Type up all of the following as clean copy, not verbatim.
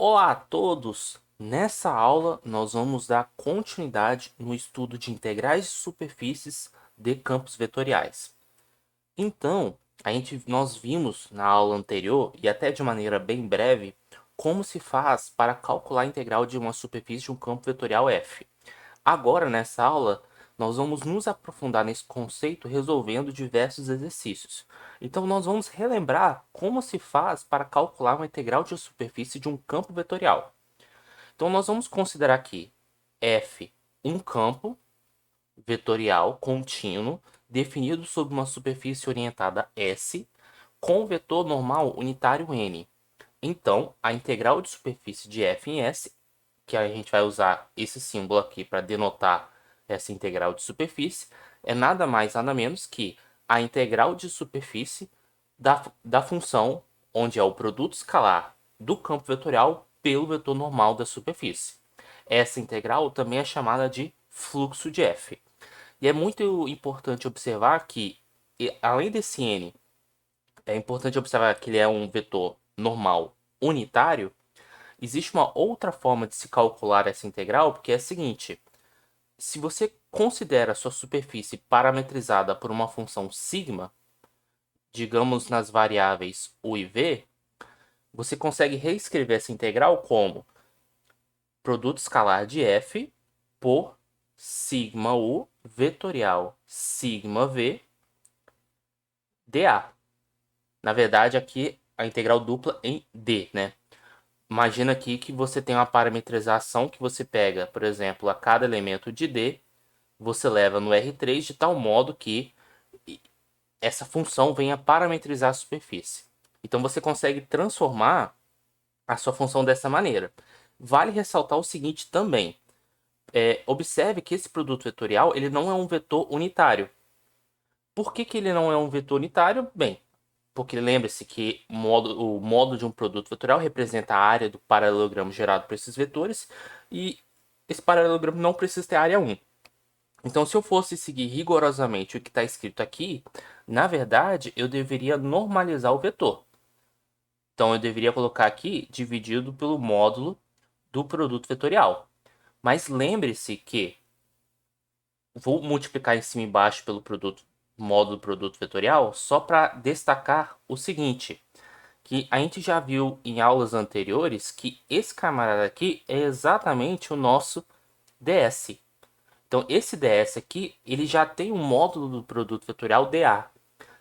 Olá a todos! Nessa aula nós vamos dar continuidade no estudo de integrais de superfícies de campos vetoriais. Então, nós vimos na aula anterior, e até de maneira bem breve, como se faz para calcular a integral de uma superfície de um campo vetorial f. Agora, nessa aula, nós vamos nos aprofundar nesse conceito resolvendo diversos exercícios. Então, nós vamos relembrar como se faz para calcular uma integral de superfície de um campo vetorial. Então, nós vamos considerar aqui f um campo vetorial contínuo definido sobre uma superfície orientada S com vetor normal unitário n. Então, a integral de superfície de f em S, que a gente vai usar esse símbolo aqui para denotar essa integral de superfície, é nada mais nada menos que a integral de superfície da função onde é o produto escalar do campo vetorial pelo vetor normal da superfície. Essa integral também é chamada de fluxo de f. E é muito importante observar que, além desse n, é importante observar que ele é um vetor normal unitário. Existe uma outra forma de se calcular essa integral, porque é a seguinte: se você considera a sua superfície parametrizada por uma função sigma, digamos nas variáveis u e v, você consegue reescrever essa integral como produto escalar de f por sigma u vetorial sigma v dA. Na verdade, aqui a integral dupla em d, né? Imagina aqui que você tem uma parametrização que você pega, por exemplo, a cada elemento de d, você leva no R3 de tal modo que essa função venha parametrizar a superfície. Então você consegue transformar a sua função dessa maneira. Vale ressaltar o seguinte também. Observe que esse produto vetorial ele não é um vetor unitário. Por que ele não é um vetor unitário? Bem, porque lembre-se que o módulo de um produto vetorial representa a área do paralelogramo gerado por esses vetores, e esse paralelogramo não precisa ter área 1. Então, se eu fosse seguir rigorosamente o que está escrito aqui, na verdade, eu deveria normalizar o vetor. Então, eu deveria colocar aqui dividido pelo módulo do produto vetorial. Mas lembre-se que vou multiplicar em cima e embaixo pelo módulo do produto vetorial só para destacar o seguinte, que a gente já viu em aulas anteriores que esse camarada aqui é exatamente o nosso ds. Então, esse ds aqui, ele já tem um módulo do produto vetorial dA.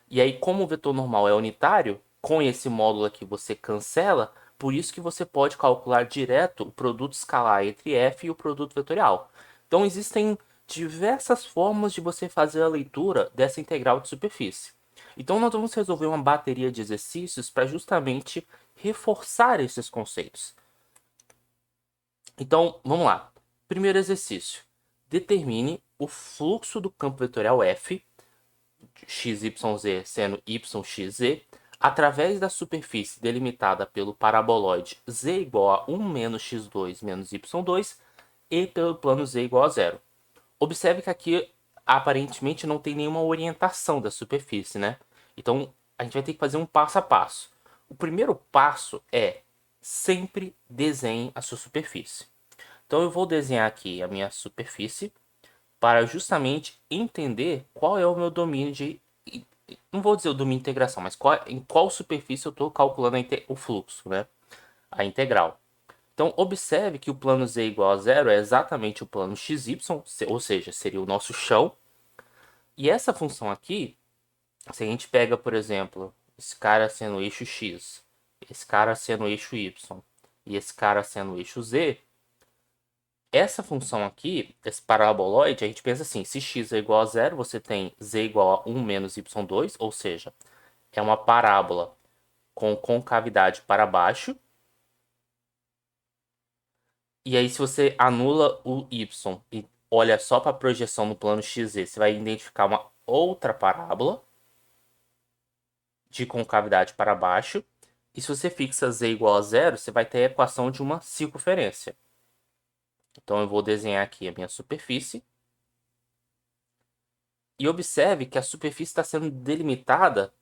E aí, como o vetor normal é unitário, com esse módulo aqui você cancela, por isso que você pode calcular direto o produto escalar entre f e o produto vetorial. Então, existem diversas formas de você fazer a leitura dessa integral de superfície. Então, nós vamos resolver uma bateria de exercícios para justamente reforçar esses conceitos. Então, vamos lá. Primeiro exercício. Determine o fluxo do campo vetorial f, xyz sendo yxz, através da superfície delimitada pelo paraboloide z igual a 1 menos x2 menos y2 e pelo plano z igual a zero. Observe que aqui aparentemente não tem nenhuma orientação da superfície, né? Então a gente vai ter que fazer um passo a passo. O primeiro passo é sempre desenhe a sua superfície. Então eu vou desenhar aqui a minha superfície para justamente entender qual é o meu domínio de... Não vou dizer o domínio de integração, mas em qual superfície eu estou calculando o fluxo, né? A integral. Então, observe que o plano z igual a zero é exatamente o plano xy, ou seja, seria o nosso chão. E essa função aqui, se a gente pega, por exemplo, esse cara sendo o eixo x, esse cara sendo o eixo y e esse cara sendo o eixo z, essa função aqui, esse paraboloide, a gente pensa assim, se x é igual a zero, você tem z igual a 1 menos y2, ou seja, é uma parábola com concavidade para baixo. E aí, se você anula o y e olha só para a projeção no plano xz, você vai identificar uma outra parábola de concavidade para baixo. E se você fixa z igual a zero, você vai ter a equação de uma circunferência. Então, eu vou desenhar aqui a minha superfície. E observe que a superfície está sendo delimitada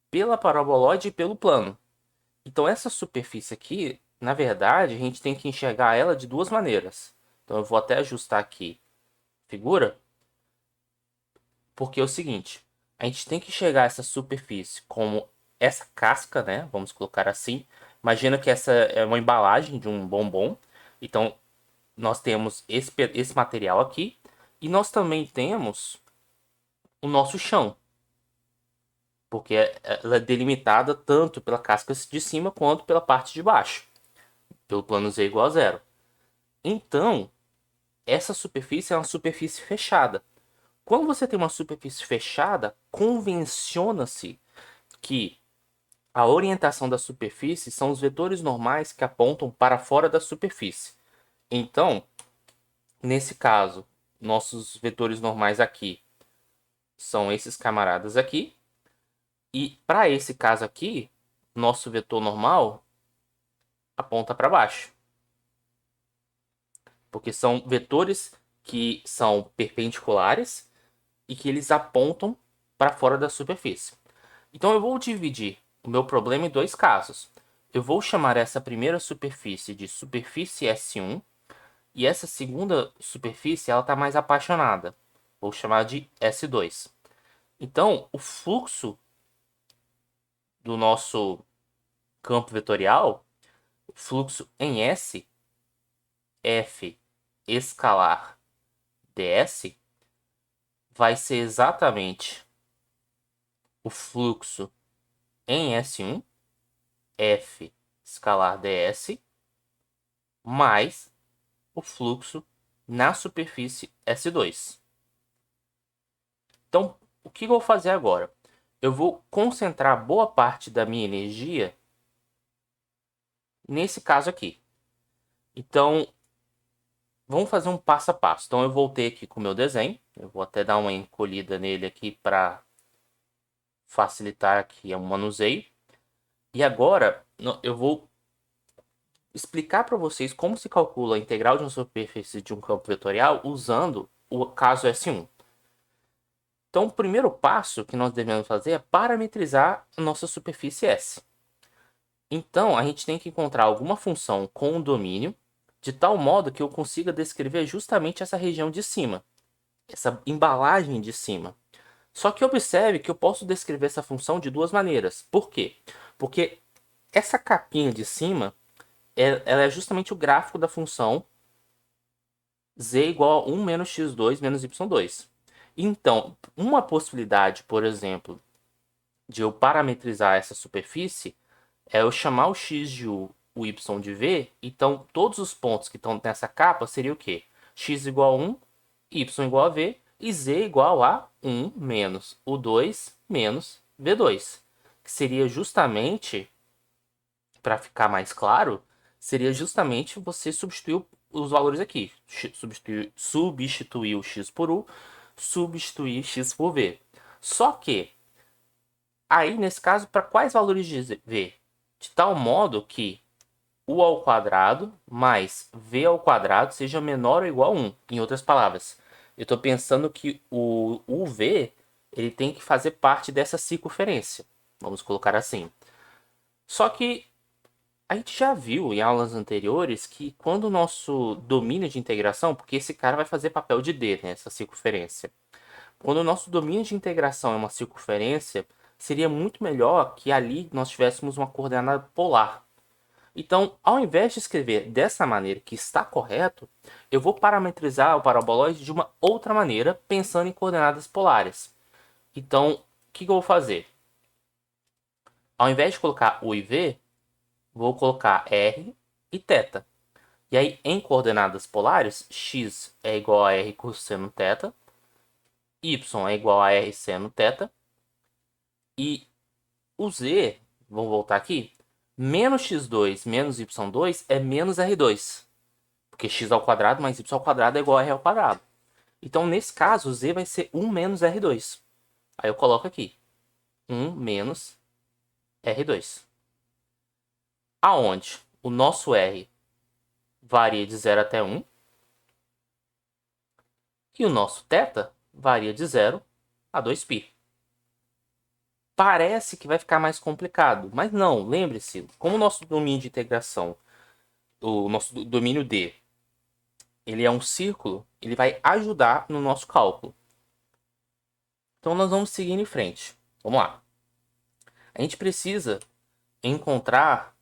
pela paraboloide e pelo plano. Então, essa superfície aqui na verdade, a gente tem que enxergar ela de duas maneiras. Então eu vou até ajustar aqui a figura, porque é o seguinte, a gente tem que enxergar essa superfície como essa casca, né? Vamos colocar assim. Imagina que essa é uma embalagem de um bombom. Então, nós temos esse material aqui e nós também temos o nosso chão, porque ela é delimitada tanto pela casca de cima quanto pela parte de baixo, pelo plano Z igual a zero. Então, essa superfície é uma superfície fechada. Quando você tem uma superfície fechada, convenciona-se que a orientação da superfície são os vetores normais que apontam para fora da superfície. Então, nesse caso, nossos vetores normais aqui são esses camaradas aqui. E para esse caso aqui, nosso vetor normal aponta para baixo. Porque são vetores que são perpendiculares e que eles apontam para fora da superfície. Então eu vou dividir o meu problema em dois casos. Eu vou chamar essa primeira superfície de superfície S1 e essa segunda superfície ela está mais apaixonada. Vou chamar de S2. Então o fluxo do nosso campo vetorial, o fluxo em S, F escalar ds, vai ser exatamente o fluxo em S1, F escalar ds, mais o fluxo na superfície S2. Então, o que eu vou fazer agora? Eu vou concentrar boa parte da minha energia nesse caso aqui. Então, vamos fazer um passo a passo. Então, eu voltei aqui com o meu desenho. Eu vou até dar uma encolhida nele aqui para facilitar aqui o manuseio. E agora, eu vou explicar para vocês como se calcula a integral de uma superfície de um campo vetorial usando o caso S1. Então, o primeiro passo que nós devemos fazer é parametrizar a nossa superfície S. Então, a gente tem que encontrar alguma função com um domínio, de tal modo que eu consiga descrever justamente essa região de cima, essa embalagem de cima. Só que observe que eu posso descrever essa função de duas maneiras. Por quê? Porque essa capinha de cima, ela é justamente o gráfico da função z igual a 1 menos x2 menos y2. Então, uma possibilidade, por exemplo, de eu parametrizar essa superfície é eu chamar o x de u, o y de v. Então, todos os pontos que estão nessa capa seria o quê? X igual a 1, y igual a v e z igual a 1 menos o 2 menos v2. Que seria justamente, para ficar mais claro, seria justamente você substituir os valores aqui. Substituir o x por u, substituir x por v. Só que, aí nesse caso, para quais valores de v? De tal modo que u ao quadrado mais v ao quadrado seja menor ou igual a 1. Em outras palavras, eu estou pensando que o v ele tem que fazer parte dessa circunferência. Vamos colocar assim. Só que a gente já viu em aulas anteriores que quando o nosso domínio de integração, porque esse cara vai fazer papel de D, né, essa circunferência. Quando o nosso domínio de integração é uma circunferência, seria muito melhor que ali nós tivéssemos uma coordenada polar. Então, ao invés de escrever dessa maneira que está correto, eu vou parametrizar o paraboloide de uma outra maneira, pensando em coordenadas polares. Então, o que eu vou fazer? Ao invés de colocar u e v, vou colocar r e θ. E aí, em coordenadas polares, x é igual a r cosseno θ, y é igual a r seno θ, e o z, vamos voltar aqui, menos x2 menos y2 é menos r2. Porque x ao quadrado mais y ao quadrado é igual a r ao quadrado. Então, nesse caso, o z vai ser 1 menos r2. Aí eu coloco aqui, 1 menos r2. Aonde o nosso r varia de 0 até 1. E o nosso θ varia de 0 a 2π. Parece que vai ficar mais complicado, mas não, lembre-se, como o nosso domínio de integração o nosso domínio D, ele é um círculo, ele vai ajudar no nosso cálculo. Então nós vamos seguir em frente. Vamos lá. A gente precisa encontrar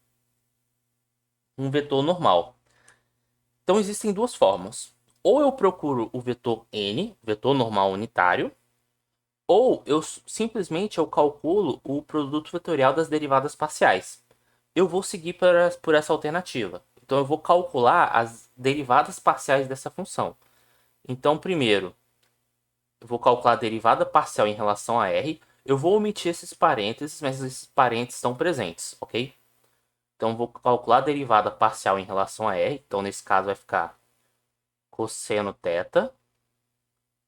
um vetor normal. Então existem duas formas. Ou eu procuro o vetor n, vetor normal unitário, ou eu simplesmente calculo o produto vetorial das derivadas parciais. Eu vou seguir por essa alternativa. Então eu vou calcular as derivadas parciais dessa função. Então primeiro, eu vou calcular a derivada parcial em relação a r. Eu vou omitir esses parênteses, mas esses parênteses estão presentes, ok? Então, vou calcular a derivada parcial em relação a r. Então, nesse caso, vai ficar cosseno θ,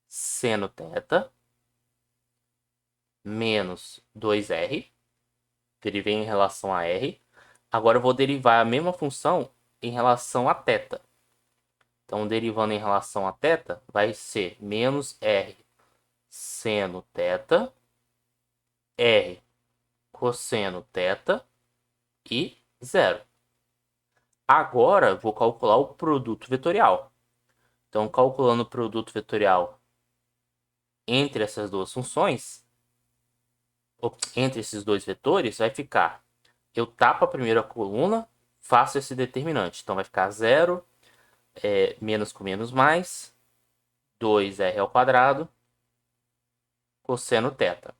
seno θ, menos 2r. Derivei em relação a r. Agora, eu vou derivar a mesma função em relação a θ. Então, derivando em relação a θ, vai ser menos r seno θ, r cosseno θ e 0. Agora, vou calcular o produto vetorial. Então, calculando o produto vetorial entre essas duas funções, entre esses dois vetores, vai ficar... Eu tapo a primeira coluna, faço esse determinante. Então, vai ficar 0, menos com menos mais, 2r ao quadrado, cosseno θ.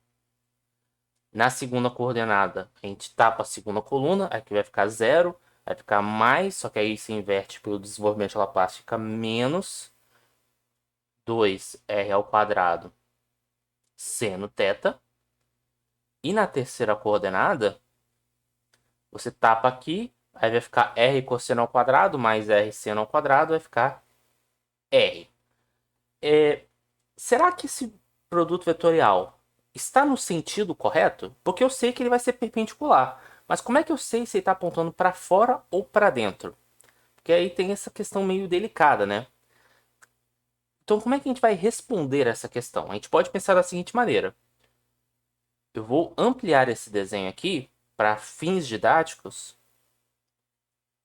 Na segunda coordenada, a gente tapa a segunda coluna, aqui vai ficar 0, vai ficar mais, só que aí se inverte pelo desenvolvimento de Laplace, fica menos 2r ao quadrado seno θ. E na terceira coordenada, você tapa aqui, aí vai ficar r cosseno ao quadrado mais r seno ao quadrado, vai ficar r. Será que esse produto vetorial está no sentido correto? Porque eu sei que ele vai ser perpendicular. Mas como é que eu sei se ele está apontando para fora ou para dentro? Porque aí tem essa questão meio delicada, né? Então, como é que a gente vai responder essa questão? A gente pode pensar da seguinte maneira. Eu vou ampliar esse desenho aqui para fins didáticos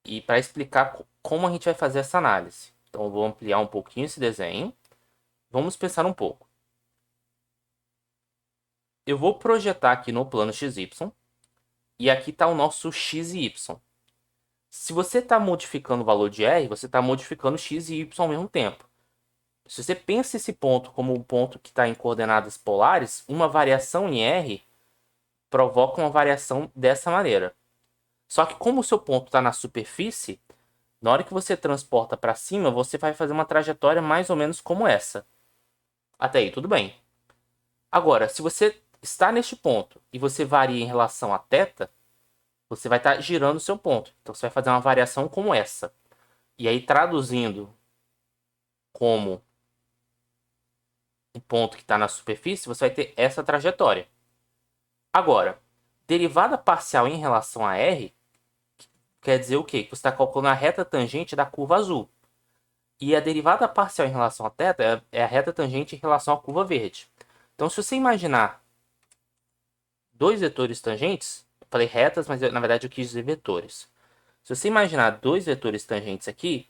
e para explicar como a gente vai fazer essa análise. Então, eu vou ampliar um pouquinho esse desenho. Vamos pensar um pouco. Eu vou projetar aqui no plano XY. E aqui está o nosso x e y. Se você está modificando o valor de r, você está modificando x e y ao mesmo tempo. Se você pensa esse ponto como um ponto que está em coordenadas polares, uma variação em r provoca uma variação dessa maneira. Só que como o seu ponto está na superfície, na hora que você transporta para cima, você vai fazer uma trajetória mais ou menos como essa. Até aí, tudo bem. Agora, se você está neste ponto e você varia em relação a θ, você vai estar girando o seu ponto. Então, você vai fazer uma variação como essa. E aí, traduzindo como um ponto que está na superfície, você vai ter essa trajetória. Agora, derivada parcial em relação a r quer dizer o quê? Que você está calculando a reta tangente da curva azul. E a derivada parcial em relação a θ é a reta tangente em relação à curva verde. Então, se você imaginar dois vetores tangentes, eu falei retas, mas na verdade eu quis dizer vetores. Se você imaginar dois vetores tangentes aqui,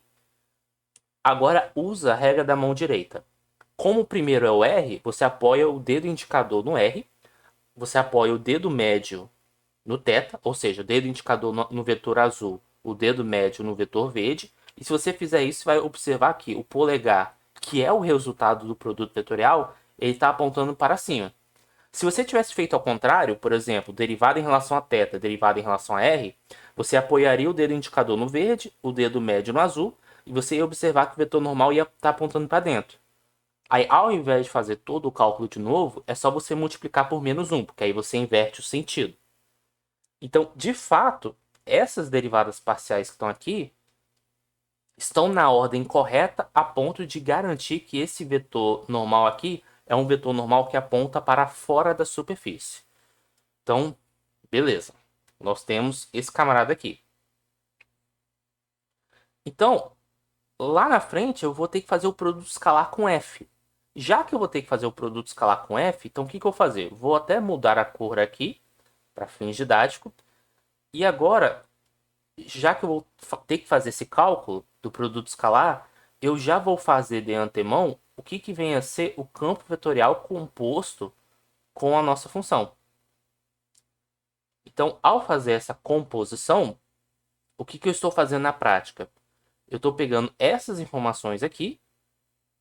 agora usa a regra da mão direita. Como o primeiro é o R, você apoia o dedo indicador no R, você apoia o dedo médio no θ, ou seja, o dedo indicador no vetor azul, o dedo médio no vetor verde. E se você fizer isso, você vai observar que o polegar, que é o resultado do produto vetorial, ele está apontando para cima. Se você tivesse feito ao contrário, por exemplo, derivada em relação a θ, derivada em relação a r, você apoiaria o dedo indicador no verde, o dedo médio no azul, e você ia observar que o vetor normal ia estar apontando para dentro. Aí, ao invés de fazer todo o cálculo de novo, é só você multiplicar por menos 1, porque aí você inverte o sentido. Então, de fato, essas derivadas parciais que estão aqui estão na ordem correta a ponto de garantir que esse vetor normal aqui é um vetor normal que aponta para fora da superfície. Então, beleza. Nós temos esse camarada aqui. Então, lá na frente eu vou ter que fazer o produto escalar com f. Já que eu vou ter que fazer o produto escalar com f, então o que eu vou fazer? Vou até mudar a cor aqui, para fins didáticos. E agora, já que eu vou ter que fazer esse cálculo do produto escalar, eu já vou fazer de antemão o que vem a ser o campo vetorial composto com a nossa função. Então, ao fazer essa composição, o que eu estou fazendo na prática? Eu estou pegando essas informações aqui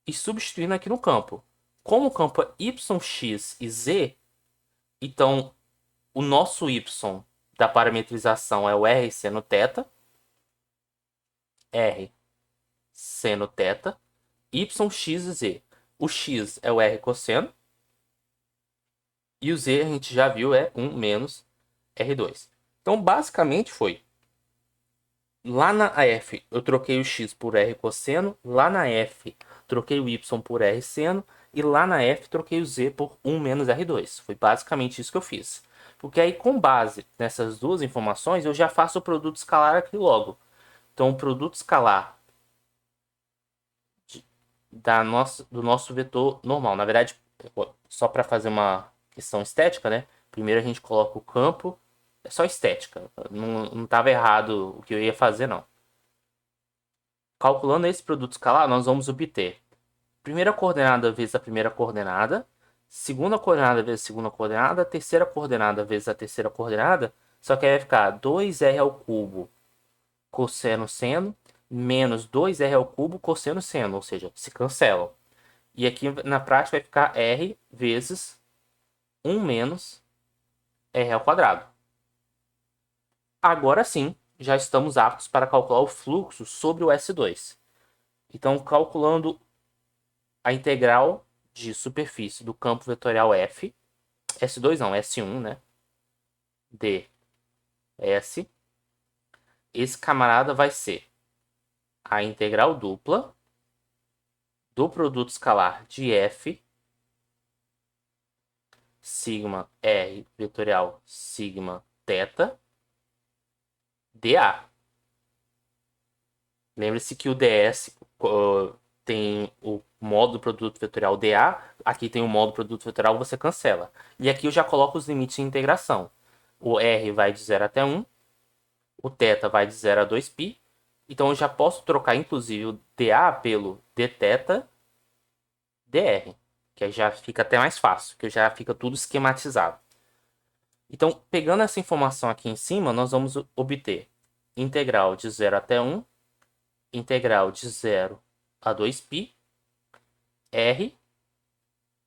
e substituindo aqui no campo. Como o campo é y, x e z, então o nosso y da parametrização é o r seno θ, r seno θ, y, x e z. O x é o r cosseno e o z a gente já viu é 1 menos r2. Então basicamente foi, lá na f eu troquei o x por r cosseno, lá na f troquei o y por r seno e lá na f troquei o z por 1 menos r2. Foi basicamente isso que eu fiz. Porque aí com base nessas duas informações eu já faço o produto escalar aqui logo. Então o produto escalar do nosso vetor normal. Na verdade, só para fazer uma questão estética, né? Primeiro a gente coloca o campo. É só estética. Não estava errado o que eu ia fazer, não. Calculando esse produto escalar, nós vamos obter primeira coordenada vezes a primeira coordenada, segunda coordenada vezes a segunda coordenada, terceira coordenada vezes a terceira coordenada, só que aí vai ficar 2r ao cubo cosseno seno, menos 2r ao cubo cosseno seno, ou seja, se cancelam. E aqui na prática vai ficar r vezes 1 menos r ao quadrado. Agora sim, já estamos aptos para calcular o fluxo sobre o S2. Então, calculando a integral de superfície do campo vetorial F, S2 não, S1, né? ds. Esse camarada vai ser a integral dupla do produto escalar de F, sigma R vetorial sigma θ, dA. Lembre-se que o ds tem o modo do produto vetorial dA, aqui tem o modo do produto vetorial, você cancela. E aqui eu já coloco os limites de integração. O R vai de 0 até 1, o θ vai de 0 a 2π, então eu já posso trocar inclusive o dA pelo dθ dr, que aí já fica até mais fácil, que já fica tudo esquematizado. Então, pegando essa informação aqui em cima, nós vamos obter integral de 0 até 1, integral de 0 a 2π, r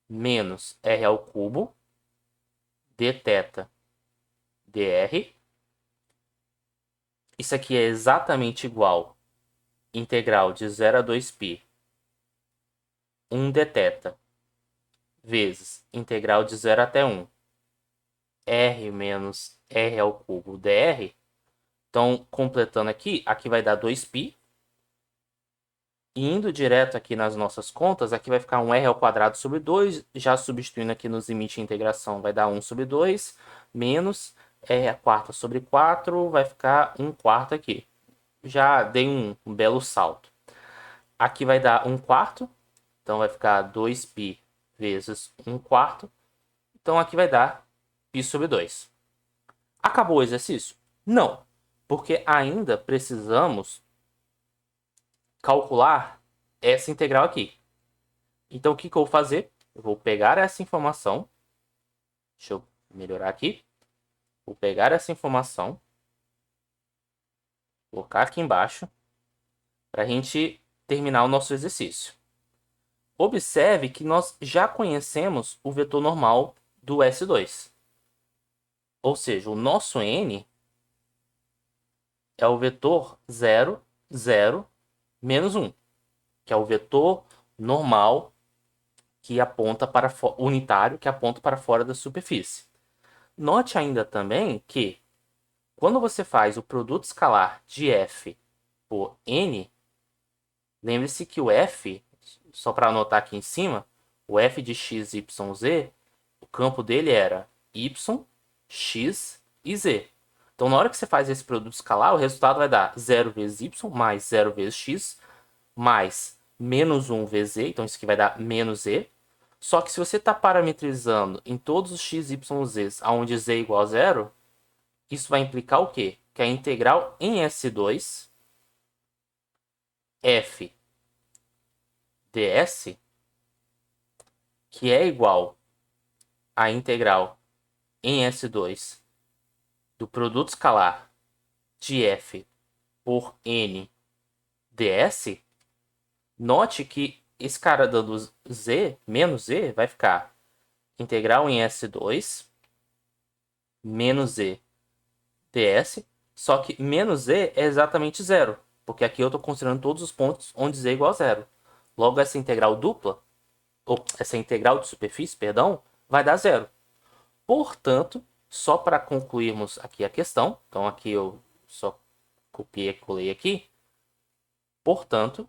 menos r ao cubo dθ dr. Isso aqui é exatamente igual integral de 0 a 2π 1 dθ vezes integral de 0 até 1 r menos r ao cubo dr. Então, completando aqui, aqui vai dar 2π. E indo direto aqui nas nossas contas, aqui vai ficar um r ao quadrado sobre 2. Já substituindo aqui nos limites de integração, vai dar 1 sobre 2. Menos r a quarta sobre 4. Vai ficar 1 quarto aqui. Já dei um belo salto. Aqui vai dar 1 quarto. Então, vai ficar 2π vezes 1 quarto. Então, aqui vai dar π sobre 2. Acabou o exercício? Não. Porque ainda precisamos calcular essa integral aqui. Então, o que eu vou fazer? Eu vou pegar essa informação. Deixa eu melhorar aqui. Vou pegar essa informação. Colocar aqui embaixo. Para a gente terminar o nosso exercício. Observe que nós já conhecemos o vetor normal do S2. Ou seja, o nosso N é o vetor 0, 0, menos 1, que é o vetor normal que aponta para unitário, que aponta para fora da superfície. Note ainda também que quando você faz o produto escalar de f por n, lembre-se que o f, só para anotar aqui em cima, o f de x, y, z, o campo dele era y, x e z. Então, na hora que você faz esse produto escalar, o resultado vai dar 0 vezes y mais 0 vezes x mais menos 1 vezes z. Então, isso aqui vai dar menos z. Só que se você está parametrizando em todos os x, y, z, onde z é igual a 0, isso vai implicar o quê? que é a integral em S2 f ds, que é igual à integral em S2 do produto escalar de f por n ds, note que esse cara dando z, menos z, vai ficar integral em S2 menos z ds, só que menos z é exatamente zero, porque aqui eu estou considerando todos os pontos onde z é igual a zero. Logo, essa integral dupla, ou essa integral de superfície, perdão, vai dar zero. Portanto, só para concluirmos aqui a questão, então aqui eu só copiei e colei aqui. Portanto,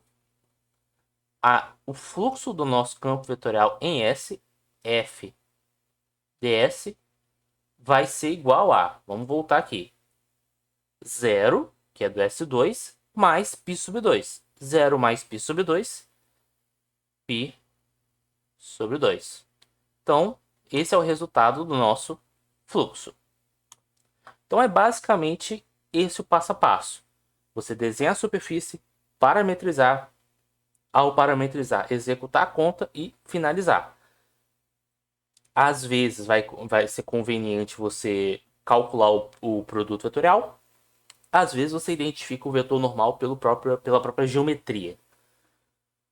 o fluxo do nosso campo vetorial em S, f ds, vai ser igual a, vamos voltar aqui, 0, que é do S2, mais π sobre 2. 0 mais π sobre 2, π sobre 2. Então, esse é o resultado do nosso fluxo. Então, é basicamente esse o passo a passo. Você desenha a superfície, parametrizar, ao parametrizar, executar a conta e finalizar. Às vezes vai ser conveniente você calcular o produto vetorial. Às vezes você identifica o vetor normal pela própria geometria.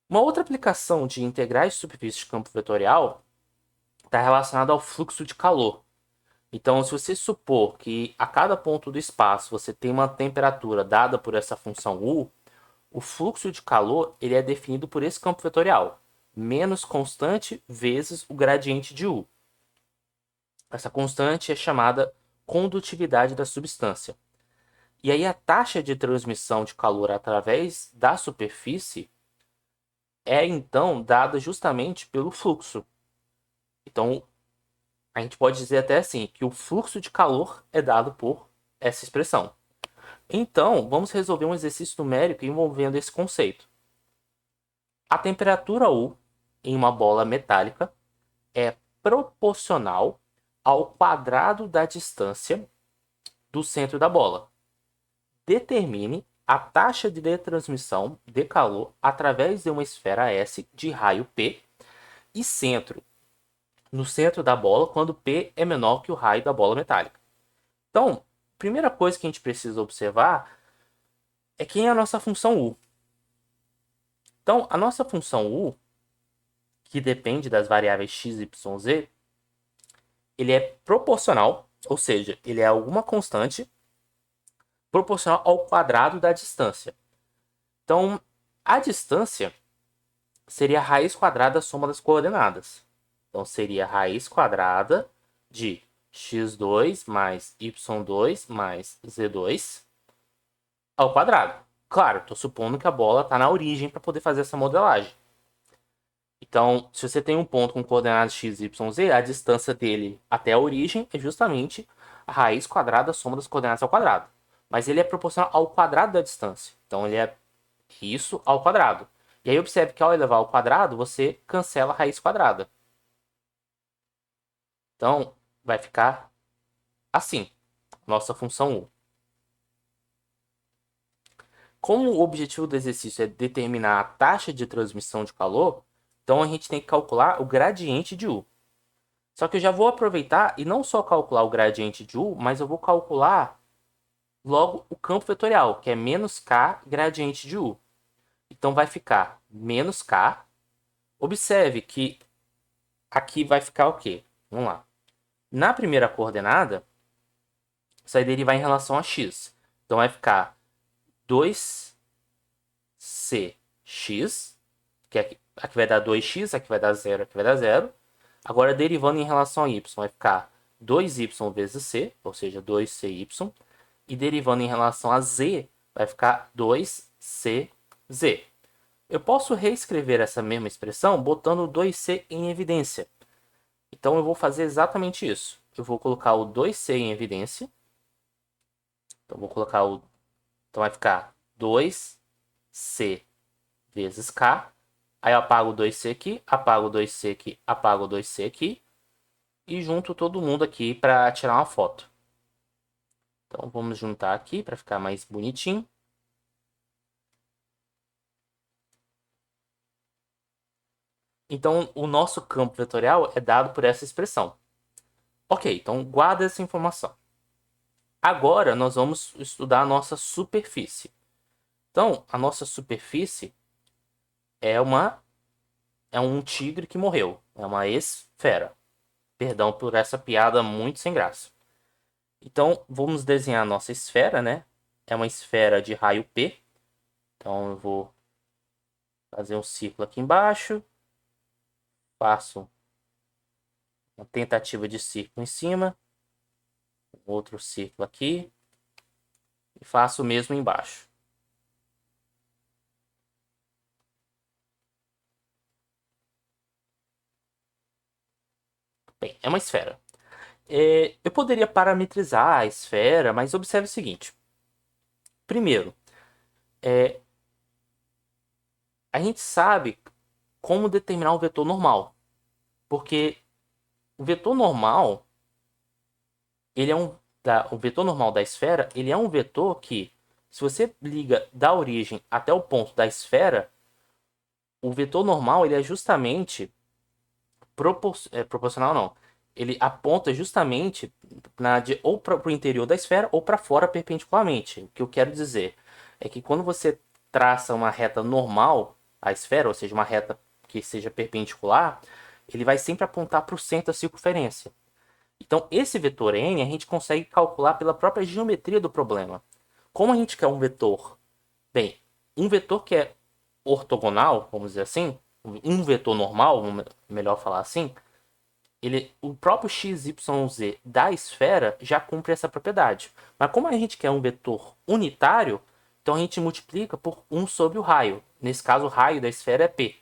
Uma outra aplicação de integrais de superfície de campo vetorial está relacionada ao fluxo de calor. Então, se você supor que a cada ponto do espaço você tem uma temperatura dada por essa função U, o fluxo de calor ele é definido por esse campo vetorial, menos constante vezes o gradiente de U. Essa constante é chamada condutividade da substância. E aí a taxa de transmissão de calor através da superfície é então dada justamente pelo fluxo. Então, a gente pode dizer até assim, que o fluxo de calor é dado por essa expressão. Então, vamos resolver um exercício numérico envolvendo esse conceito. A temperatura U em uma bola metálica é proporcional ao quadrado da distância do centro da bola. Determine a taxa de transmissão de calor através de uma esfera S de raio P e centro no centro da bola quando P é menor que o raio da bola metálica. Então, primeira coisa que a gente precisa observar é quem é a nossa função U. Então, a nossa função U, que depende das variáveis x, y, z, ele é proporcional, ou seja, ele é alguma constante proporcional ao quadrado da distância. Então, a distância seria a raiz quadrada da soma das coordenadas. Então, seria a raiz quadrada de x2 mais y2 mais z2 ao quadrado. Claro, estou supondo que a bola está na origem para poder fazer essa modelagem. Então, se você tem um ponto com coordenadas x, y, z, a distância dele até a origem é justamente a raiz quadrada da soma das coordenadas ao quadrado. Mas ele é proporcional ao quadrado da distância. Então, ele é isso ao quadrado. E aí, observe que ao elevar ao quadrado, você cancela a raiz quadrada. Então, vai ficar assim, nossa função U. Como o objetivo do exercício é determinar a taxa de transmissão de calor, então a gente tem que calcular o gradiente de U. Só que eu já vou aproveitar e não só calcular o gradiente de U, mas eu vou calcular logo o campo vetorial, que é menos K gradiente de U. Então vai ficar menos K. Observe que aqui vai ficar o quê? Vamos lá. Na primeira coordenada, isso aí derivar em relação a x. Então vai ficar 2cx, que aqui vai dar 2x, aqui vai dar 0, aqui vai dar 0. Agora, derivando em relação a y, vai ficar 2y vezes c, ou seja, 2cy. E derivando em relação a z, vai ficar 2cz. Eu posso reescrever essa mesma expressão botando o 2c em evidência. Então, eu vou fazer exatamente isso. Eu vou colocar o 2c em evidência. Então, vou colocar o... Então, vai ficar 2c vezes k. Aí eu apago o 2c aqui, apago o 2c aqui, apago o 2c aqui. E junto todo mundo aqui para tirar uma foto. Então, vamos juntar aqui para ficar mais bonitinho. Então, o nosso campo vetorial é dado por essa expressão. Ok, então guarda essa informação. Agora, nós vamos estudar a nossa superfície. Então, a nossa superfície é um tigre que morreu. É uma esfera. Perdão por essa piada muito sem graça. Então, vamos desenhar a nossa esfera, né? É uma esfera de raio P. Então, eu vou fazer um círculo aqui embaixo. Faço uma tentativa de círculo em cima. Outro círculo aqui. E faço o mesmo embaixo. Bem, é uma esfera. Eu poderia parametrizar a esfera, mas observe o seguinte. Primeiro, a gente sabe como determinar um vetor normal. Porque o vetor normal, o vetor normal da esfera, ele é um vetor que, se você liga da origem até o ponto da esfera, o vetor normal ele é justamente proporcional, não. Ele aponta justamente ou para o interior da esfera ou para fora perpendicularmente. O que eu quero dizer é que quando você traça uma reta normal à esfera, ou seja, uma reta que seja perpendicular, ele vai sempre apontar para o centro da circunferência. Então, esse vetor n a gente consegue calcular pela própria geometria do problema. Como a gente quer um vetor? Bem, um vetor que é ortogonal, vamos dizer assim, um vetor normal, melhor falar assim, o próprio x, y, z da esfera já cumpre essa propriedade. Mas como a gente quer um vetor unitário, então a gente multiplica por 1 sobre o raio. Nesse caso, o raio da esfera é P.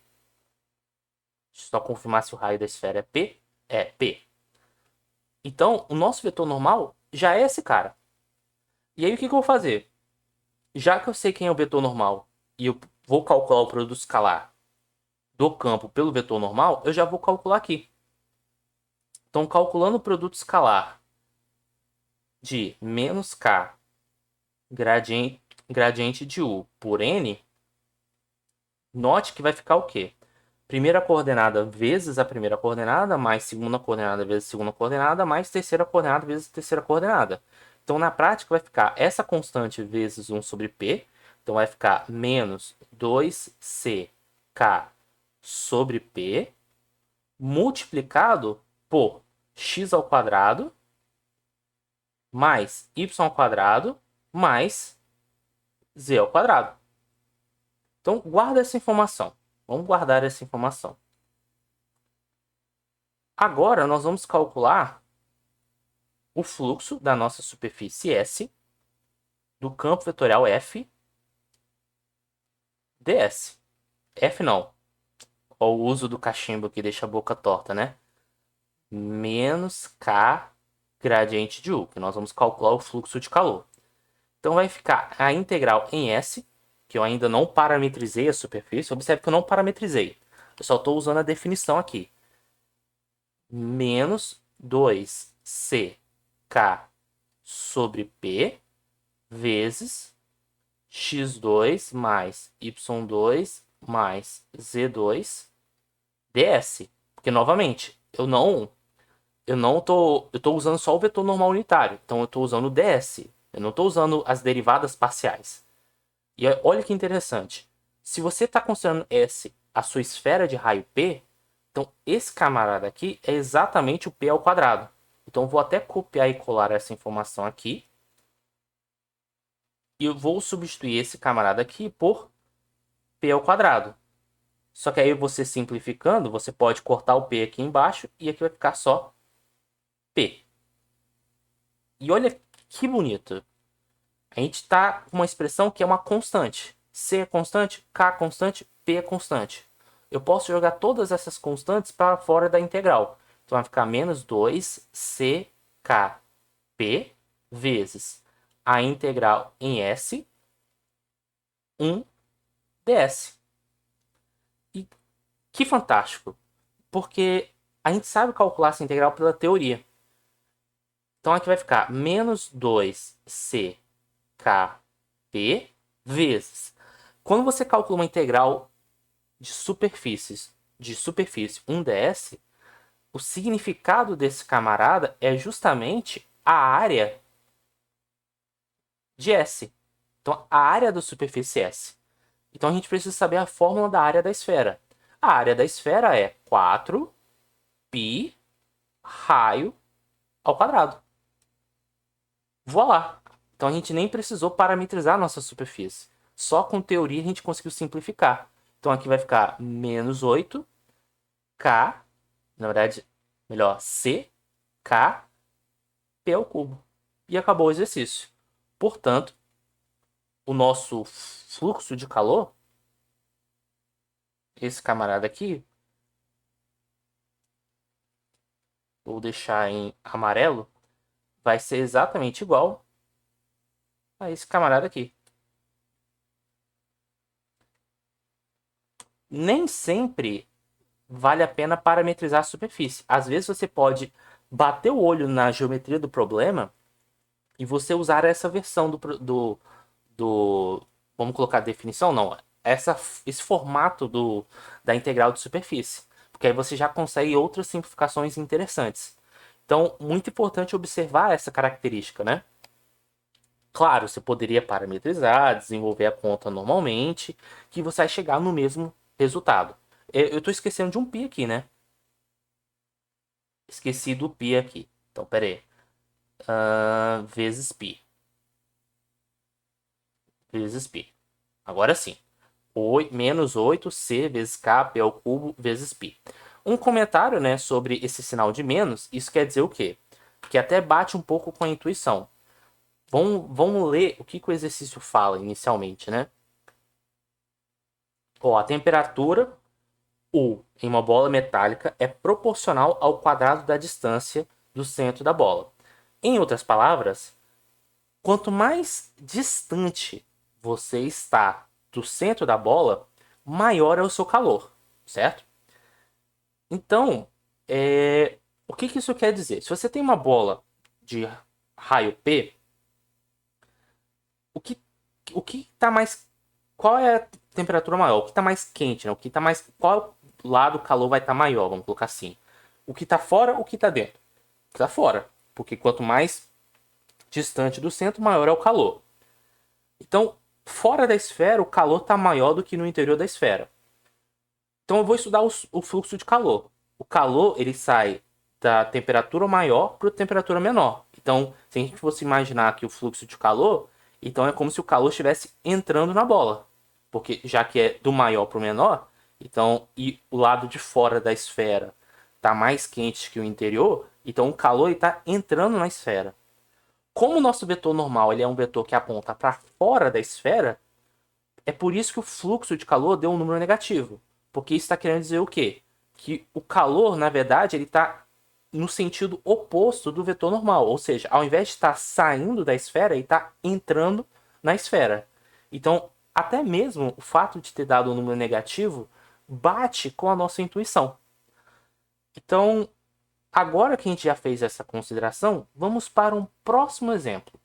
Deixa eu só confirmar se o raio da esfera é P. É P. Então, o nosso vetor normal já é esse cara. E aí, o que eu vou fazer? Já que eu sei quem é o vetor normal e eu vou calcular o produto escalar do campo pelo vetor normal, eu já vou calcular aqui. Então, calculando o produto escalar de menos k gradiente de u por n, note que vai ficar o quê? Primeira coordenada vezes a primeira coordenada, mais segunda coordenada vezes segunda coordenada, mais terceira coordenada vezes terceira coordenada. Então, na prática, vai ficar essa constante vezes 1 sobre p. Então, vai ficar menos 2ck sobre p, multiplicado por x ao quadrado, mais y ao quadrado, mais z ao quadrado. Então, guarda essa informação. Vamos guardar essa informação. Agora, nós vamos calcular o fluxo da nossa superfície S do campo vetorial F ds. F não. Ó, o uso do cachimbo que deixa a boca torta, né? Menos K gradiente de U, que nós vamos calcular o fluxo de calor. Então, vai ficar a integral em S, que eu ainda não parametrizei a superfície. Observe que eu não parametrizei. Eu só estou usando a definição aqui. Menos 2ck sobre P vezes x2 mais y2 mais z2 ds. Porque, novamente, eu tô usando só o vetor normal unitário. Então, eu estou usando o ds. Eu não estou usando as derivadas parciais. E olha que interessante. Se você está considerando S a sua esfera de raio P, então esse camarada aqui é exatamente o P ao quadrado. Então, eu vou até copiar e colar essa informação aqui. E eu vou substituir esse camarada aqui por P ao quadrado. Só que aí você simplificando, você pode cortar o P aqui embaixo e aqui vai ficar só P. E olha que bonito. A gente está com uma expressão que é uma constante. C é constante, K é constante, P é constante. Eu posso jogar todas essas constantes para fora da integral. Então vai ficar menos 2CKP vezes a integral em S, 1 ds. E que fantástico! Porque a gente sabe calcular essa integral pela teoria. Então aqui vai ficar menos 2CKP vezes. Quando você calcula uma integral de superfície 1ds, o significado desse camarada é justamente a área de S. Então, a área da superfície S. Então, a gente precisa saber a fórmula da área da esfera. A área da esfera é 4π raio ao quadrado. Voilá! Então, a gente nem precisou parametrizar a nossa superfície. Só com teoria a gente conseguiu simplificar. Então, aqui vai ficar menos 8K, na verdade, melhor, CK P ao cubo. E acabou o exercício. Portanto, o nosso fluxo de calor, esse camarada aqui, vou deixar em amarelo, vai ser exatamente igual a esse camarada aqui. Nem sempre vale a pena parametrizar a superfície. Às vezes você pode bater o olho na geometria do problema e você usar essa versão do vamos colocar definição? Não. Esse formato da integral de superfície. Porque aí você já consegue outras simplificações interessantes. Então, muito importante observar essa característica, né? Claro, você poderia parametrizar, desenvolver a conta normalmente, que você vai chegar no mesmo resultado. Eu estou esquecendo de um π aqui, né? Esqueci do π aqui. Então, pera aí. Vezes π. Vezes π. Agora sim. Menos 8c vezes k, p ao cubo, vezes π. Um comentário, né, sobre esse sinal de menos, isso quer dizer o quê? Que até bate um pouco com a intuição. Vamos ler o que o exercício fala inicialmente, né? Ó, a temperatura U em uma bola metálica é proporcional ao quadrado da distância do centro da bola. Em outras palavras, quanto mais distante você está do centro da bola, maior é o seu calor, certo? Então, o que isso quer dizer? Se você tem uma bola de raio P, o que o que está mais, qual é a temperatura maior? O que está mais quente, né? O que tá mais, qual lado o calor vai estar maior, vamos colocar assim. O que está fora ou o que está dentro? O que está fora, porque quanto mais distante do centro, maior é o calor. Então, fora da esfera, o calor está maior do que no interior da esfera. Então, eu vou estudar o fluxo de calor. O calor ele sai da temperatura maior para a temperatura menor. Então, se a gente fosse imaginar aqui o fluxo de calor, então é como se o calor estivesse entrando na bola. Porque já que é do maior para o menor, então e o lado de fora da esfera está mais quente que o interior, então o calor está entrando na esfera. Como o nosso vetor normal ele é um vetor que aponta para fora da esfera, é por isso que o fluxo de calor deu um número negativo. Porque isso está querendo dizer o quê? Que o calor, na verdade, ele está no sentido oposto do vetor normal. Ou seja, ao invés de estar saindo da esfera, ele está entrando na esfera. Então, até mesmo o fato de ter dado um número negativo bate com a nossa intuição. Então, agora que a gente já fez essa consideração, vamos para um próximo exemplo.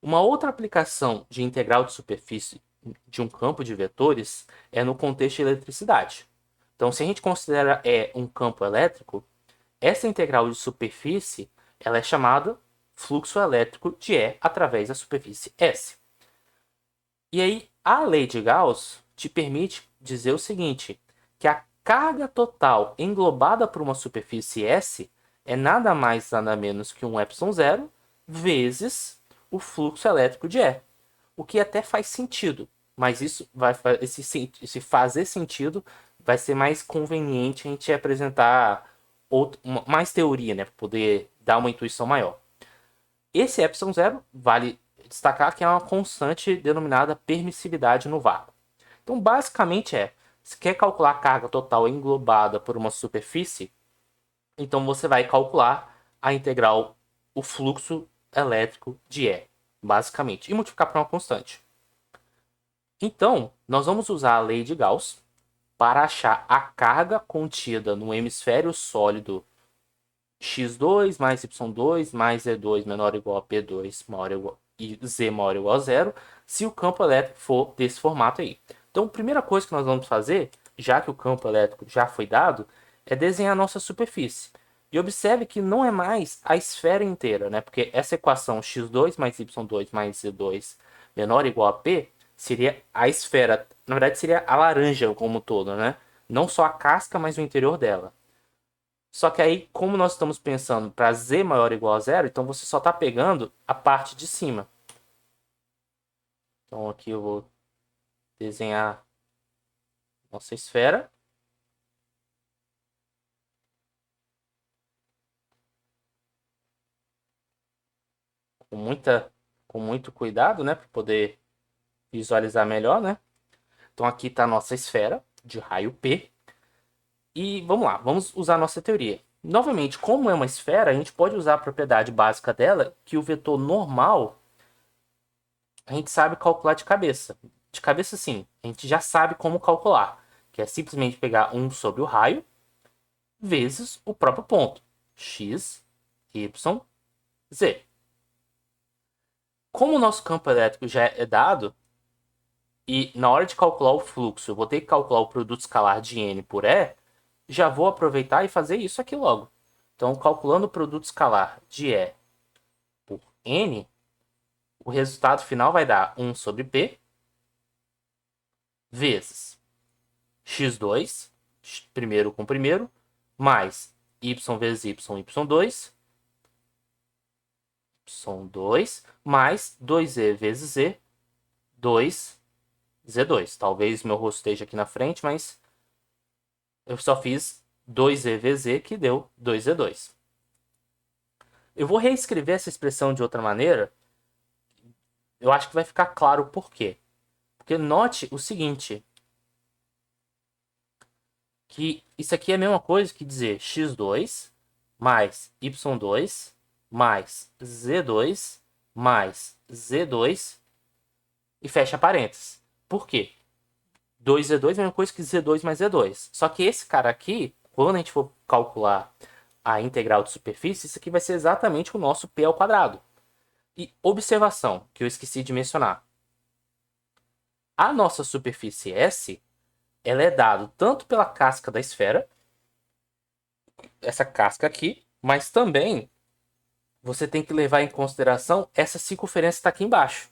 Uma outra aplicação de integral de superfície de um campo de vetores é no contexto de eletricidade. Então, se a gente considera um campo elétrico, essa integral de superfície ela é chamada fluxo elétrico de E através da superfície S. E aí, a lei de Gauss te permite dizer o seguinte, que a carga total englobada por uma superfície S é nada mais nada menos que um ε0 vezes o fluxo elétrico de E. O que até faz sentido, mas isso vai esse fazer sentido vai ser mais conveniente a gente apresentar mais teoria, né, para poder dar uma intuição maior. Esse ε0 vale destacar que é uma constante denominada permissividade no vácuo. Então, basicamente se quer calcular a carga total englobada por uma superfície, então você vai calcular a integral, o fluxo elétrico de E, basicamente, e multiplicar por uma constante. Então, nós vamos usar a lei de Gauss para achar a carga contida no hemisfério sólido x2 mais y2 mais e2 menor ou igual a p2 maior ou igual, e z maior ou igual a zero, se o campo elétrico for desse formato aí. Então, a primeira coisa que nós vamos fazer, já que o campo elétrico já foi dado, é desenhar a nossa superfície. E observe que não é mais a esfera inteira, né? Porque essa equação x2 mais y2 mais z2 menor ou igual a p seria a esfera, na verdade seria a laranja como um todo, né? Não só a casca, mas o interior dela. Só que aí, como nós estamos pensando para z maior ou igual a zero, então você só está pegando a parte de cima. Então aqui eu vou desenhar nossa esfera. Com muita, com muito cuidado, né? Para poder visualizar melhor, né? Então aqui está a nossa esfera de raio P. E vamos lá, vamos usar a nossa teoria. Novamente, como é uma esfera, a gente pode usar a propriedade básica dela, que o vetor normal a gente sabe calcular de cabeça. De cabeça, sim, a gente já sabe como calcular, que é simplesmente pegar 1 sobre o raio vezes o próprio ponto, x, y, z. Como o nosso campo elétrico já é dado, e na hora de calcular o fluxo eu vou ter que calcular o produto escalar de n por E, já vou aproveitar e fazer isso aqui logo. Então, calculando o produto escalar de E por n, o resultado final vai dar 1 sobre P vezes x2, primeiro com primeiro, mais y vezes y, y2, y2, mais 2e vezes z, 2z2. Talvez meu rosto esteja aqui na frente, mas eu só fiz 2e vezes z, que deu 2z2. Eu vou reescrever essa expressão de outra maneira. Eu acho que vai ficar claro o porquê. Porque note o seguinte, que isso aqui é a mesma coisa que dizer x2 mais y2 mais z2 mais z2 e fecha parênteses. Por quê? 2z2 é a mesma coisa que z2 mais z2. Só que esse cara aqui, quando a gente for calcular a integral de superfície, isso aqui vai ser exatamente o nosso p ao quadrado. E observação, que eu esqueci de mencionar. A nossa superfície S, ela é dada tanto pela casca da esfera, essa casca aqui, mas também você tem que levar em consideração essa circunferência que está aqui embaixo.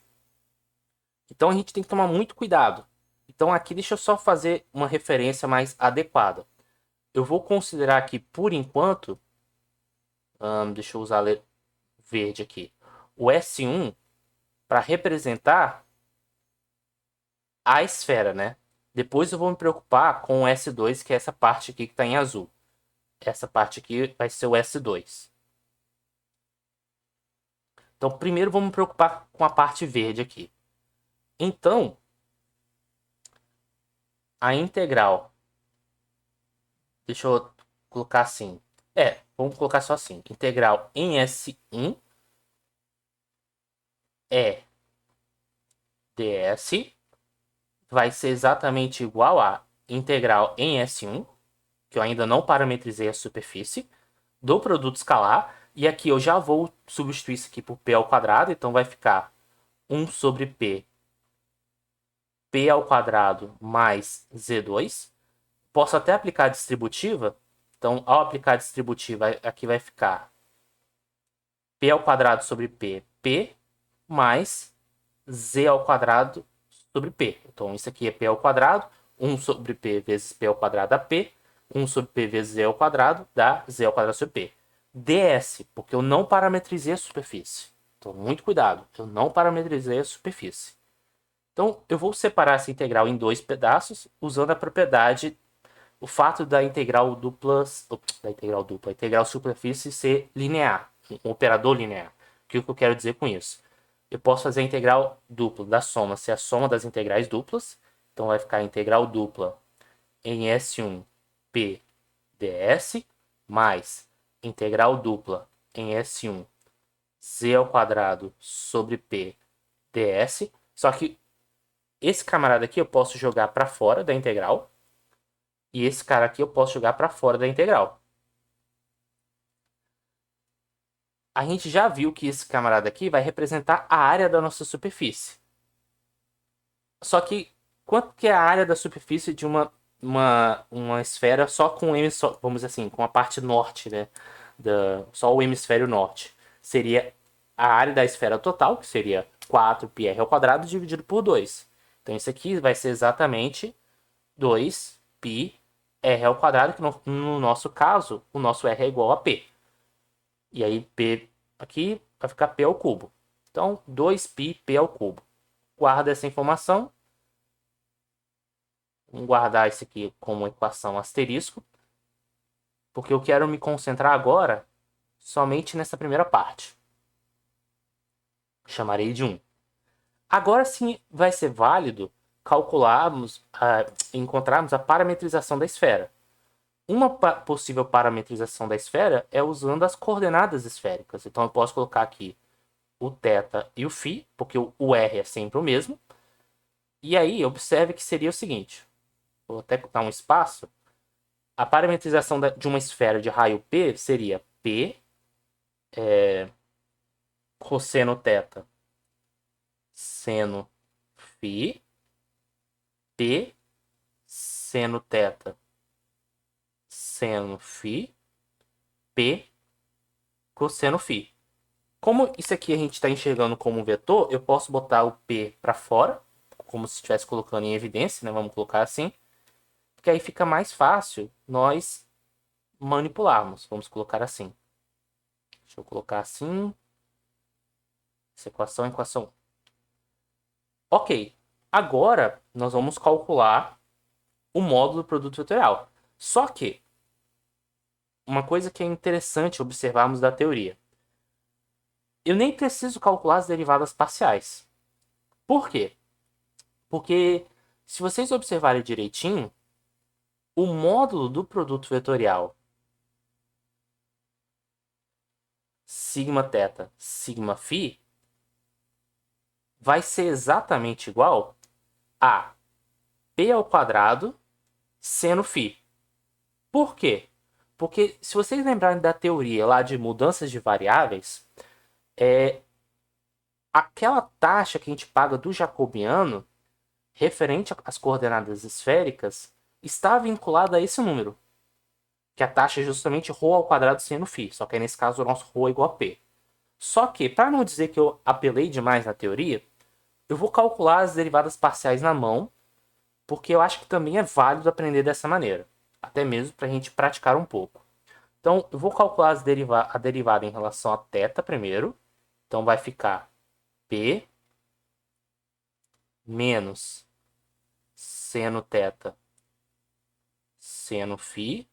Então a gente tem que tomar muito cuidado. Então aqui deixa eu só fazer uma referência mais adequada. Eu vou considerar aqui, por enquanto, deixa eu usar a letra verde aqui, o S1 para representar a esfera, né? Depois eu vou me preocupar com o S2, que é essa parte aqui que está em azul. Essa parte aqui vai ser o S2. Então, primeiro vamos me preocupar com a parte verde aqui. Então, a integral, deixa eu colocar assim. Vamos colocar só assim. Integral em S1 é ds vai ser exatamente igual a integral em S1, que eu ainda não parametrizei a superfície, do produto escalar. E aqui eu já vou substituir isso aqui por p ao quadrado, então vai ficar 1 sobre p ao quadrado mais z2. Posso até aplicar a distributiva. Então, ao aplicar a distributiva, aqui vai ficar p ao quadrado sobre p mais z ao quadrado sobre p. Então, isso aqui é p ao quadrado, 1 sobre p vezes p ao quadrado dá p, 1 sobre p vezes z ao quadrado dá z ao quadrado sobre p. ds, porque eu não parametrizei a superfície. Então, muito cuidado, eu não parametrizei a superfície. Então, eu vou separar essa integral em dois pedaços, usando a propriedade, o fato da integral dupla, a integral superfície ser linear, um operador linear. O que eu quero dizer com isso? Eu posso fazer a integral dupla da soma ser a soma das integrais duplas. Então vai ficar a integral dupla em S1 p ds mais integral dupla em S1 z ao quadrado sobre p ds. Só que esse camarada aqui eu posso jogar para fora da integral. E esse cara aqui eu posso jogar para fora da integral. a gente já viu que esse camarada aqui vai representar a área da nossa superfície. Só que quanto que é a área da superfície de uma esfera só com o hemisfério, vamos dizer assim, com a parte norte, né? Só o hemisfério norte. Seria a área da esfera total, que seria 4πr ao quadrado dividido por 2. Então isso aqui vai ser exatamente 2πr ao quadrado, que no nosso caso, o nosso r é igual a p. E aí p aqui vai ficar p ao cubo. Então 2πp ao cubo. Guarda essa informação. Vamos guardar isso aqui como equação asterisco, porque eu quero me concentrar agora somente nessa primeira parte. Chamarei de 1. Agora sim vai ser válido calcularmos, encontrarmos a parametrização da esfera. Uma possível parametrização da esfera é usando as coordenadas esféricas. Então eu posso colocar aqui o θ e o φ, porque o r é sempre o mesmo. E aí observe que seria o seguinte, vou até dar um espaço. A parametrização de uma esfera de raio P seria P cosseno θ seno φ, P seno θ seno φ, P cosseno φ. Como isso aqui a gente está enxergando como um vetor, eu posso botar o P para fora, como se estivesse colocando em evidência, né? Vamos colocar assim, porque aí fica mais fácil nós manipularmos. Vamos colocar assim. Deixa eu colocar assim. Essa equação é equação 1. Ok, agora nós vamos calcular o módulo do produto vetorial. Só que, uma coisa que é interessante observarmos da teoria. Eu nem preciso calcular as derivadas parciais. Por quê? Porque, se vocês observarem direitinho, o módulo do produto vetorial sigma θ, sigma φ vai ser exatamente igual a p ao quadrado seno φ. Por quê? Porque se vocês lembrarem da teoria lá de mudanças de variáveis, aquela taxa que a gente paga do jacobiano referente às coordenadas esféricas está vinculada a esse número, que a taxa é justamente ρ ao quadrado seno φ, só que aí nesse caso o nosso ρ é igual a p. Só que, para não dizer que eu apelei demais na teoria, eu vou calcular as derivadas parciais na mão, porque eu acho que também é válido aprender dessa maneira, até mesmo para a gente praticar um pouco. Então, eu vou calcular a derivada em relação a θ primeiro. Então, vai ficar P menos seno θ seno φ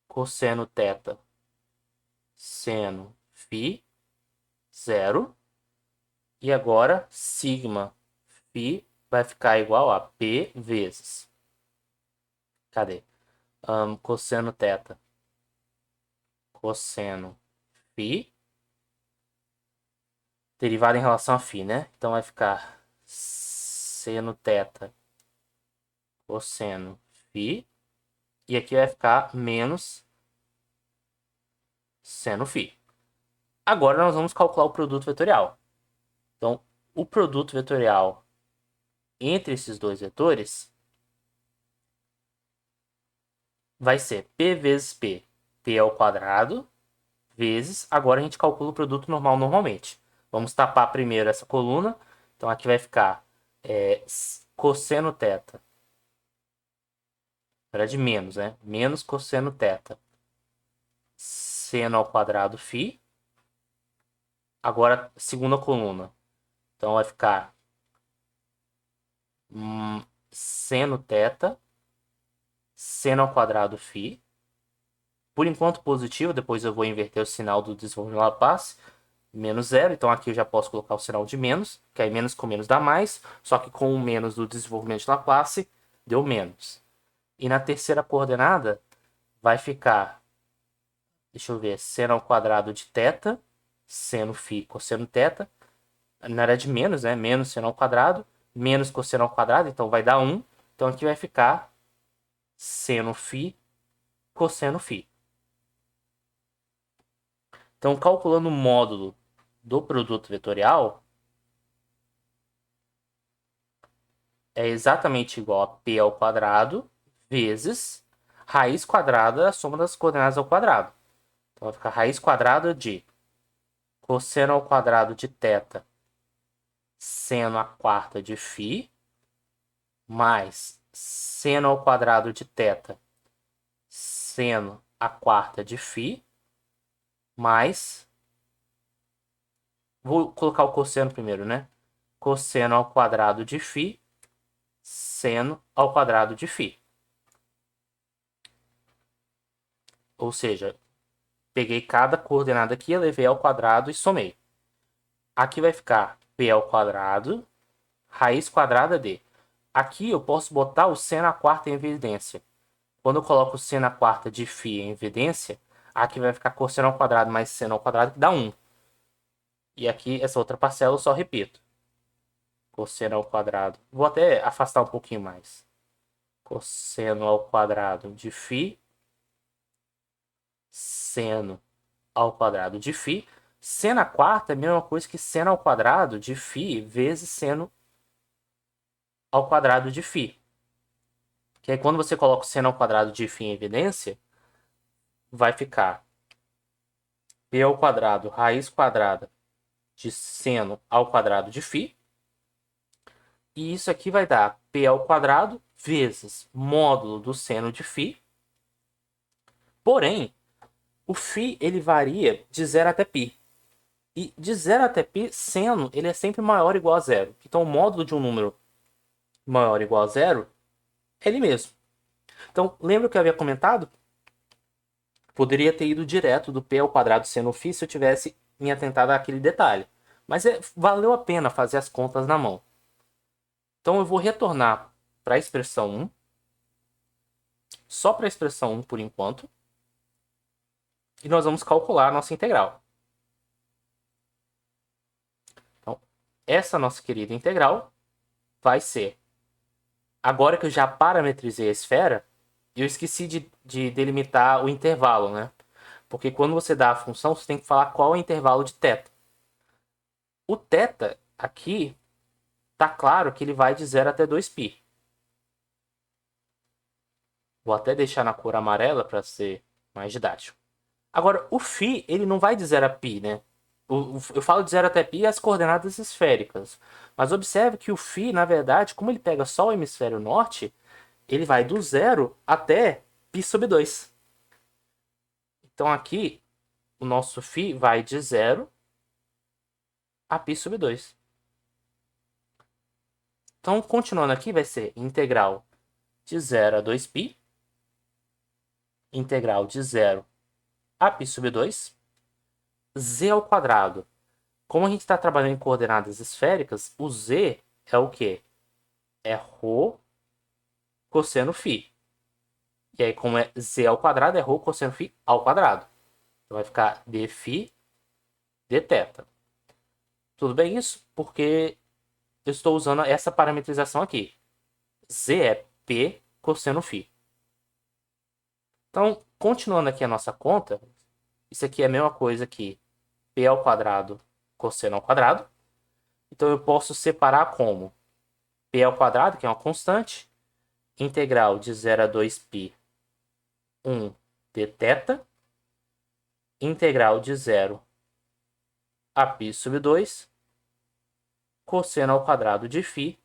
cosseno θ seno φ zero. E agora, sigma φ vai ficar igual a P vezes. Cadê? Cosseno θ cosseno φ. Derivada em relação a φ, né? Então vai ficar seno θ cosseno φ. E aqui vai ficar menos seno φ. Agora nós vamos calcular o produto vetorial. Então, o produto vetorial entre esses dois vetores vai ser P vezes P, P ao quadrado, vezes, agora a gente calcula o produto normal normalmente. Vamos tapar primeiro essa coluna. Então, aqui vai ficar cosseno θ. Na verdade, menos, né? Menos cosseno θ. Seno ao quadrado φ. Agora, segunda coluna. Então, vai ficar seno θ. Seno ao quadrado φ. Por enquanto positivo, depois eu vou inverter o sinal do desenvolvimento de Laplace. Menos zero, então aqui eu já posso colocar o sinal de menos, que aí menos com menos dá mais, só que com o menos do desenvolvimento de Laplace, deu menos. E na terceira coordenada, vai ficar, deixa eu ver, seno ao quadrado de θ, seno φ cosseno θ, na área de menos, né? Menos seno ao quadrado, menos cosseno ao quadrado, então vai dar 1. Então aqui vai ficar seno φ cosseno φ. Então, calculando o módulo do produto vetorial, é exatamente igual a p ao quadrado vezes raiz quadrada da soma das coordenadas ao quadrado. Então, vai ficar raiz quadrada de cosseno ao quadrado de θ seno à quarta de φ mais seno ao quadrado de θ seno à quarta de φ mais... Vou colocar o cosseno primeiro, né? Cosseno ao quadrado de φ seno ao quadrado de φ. Ou seja, peguei cada coordenada aqui, elevei ao quadrado e somei. Aqui vai ficar p ao quadrado, raiz quadrada de. Aqui eu posso botar o seno à quarta em evidência. Quando eu coloco o seno à quarta de φ em evidência, aqui vai ficar cosseno ao quadrado mais seno ao quadrado, que dá 1. E aqui, essa outra parcela, eu só repito. Cosseno ao quadrado. Vou até afastar um pouquinho mais. Cosseno ao quadrado de φ seno ao quadrado de φ. Seno à quarta é a mesma coisa que seno ao quadrado de φ vezes seno ao quadrado de φ. Que aí quando você coloca o seno ao quadrado de φ em evidência, vai ficar p ao quadrado raiz quadrada de seno ao quadrado de φ. E isso aqui vai dar p ao quadrado vezes módulo do seno de φ. Porém, o φ ele varia de 0 até π. E de 0 até π, seno ele é sempre maior ou igual a zero. Então, o módulo de um número maior ou igual a zero é ele mesmo. Então, lembra que eu havia comentado? Poderia ter ido direto do p ao quadrado seno φ se eu tivesse me atentado àquele detalhe. Mas valeu a pena fazer as contas na mão. Então, eu vou retornar para a expressão 1. Só para a expressão 1 por enquanto. E nós vamos calcular a nossa integral. Então, essa nossa querida integral vai ser... Agora que eu já parametrizei a esfera, eu esqueci de delimitar o intervalo, né? Porque quando você dá a função, você tem que falar qual é o intervalo de θ. O θ aqui, tá claro que ele vai de 0 até 2π. Vou até deixar na cor amarela para ser mais didático. Agora, o φ, ele não vai de 0 a π, né? Eu falo de 0 até π as coordenadas esféricas. Mas observe que o φ, na verdade, como ele pega só o hemisfério norte, ele vai do 0 até π sobre 2. Então aqui, o nosso φ vai de 0 a π sobre 2. Então, continuando aqui, vai ser integral de 0 a 2π, integral de 0 a π sobre 2, z ao quadrado. Como a gente está trabalhando em coordenadas esféricas, o z é o quê? É ρ cosseno φ. E aí, como é z ao quadrado, é ρ cosseno φ ao quadrado. Então, vai ficar dφ dθ. Tudo bem isso? Porque eu estou usando essa parametrização aqui. Z é P cosseno φ. Então, continuando aqui a nossa conta, isso aqui é a mesma coisa que P ao quadrado cosseno ao quadrado. Então, eu posso separar como P ao quadrado, que é uma constante, integral de 0 a 2π 1 dθ, integral de 0 a π sobre 2, cosseno ao quadrado de φ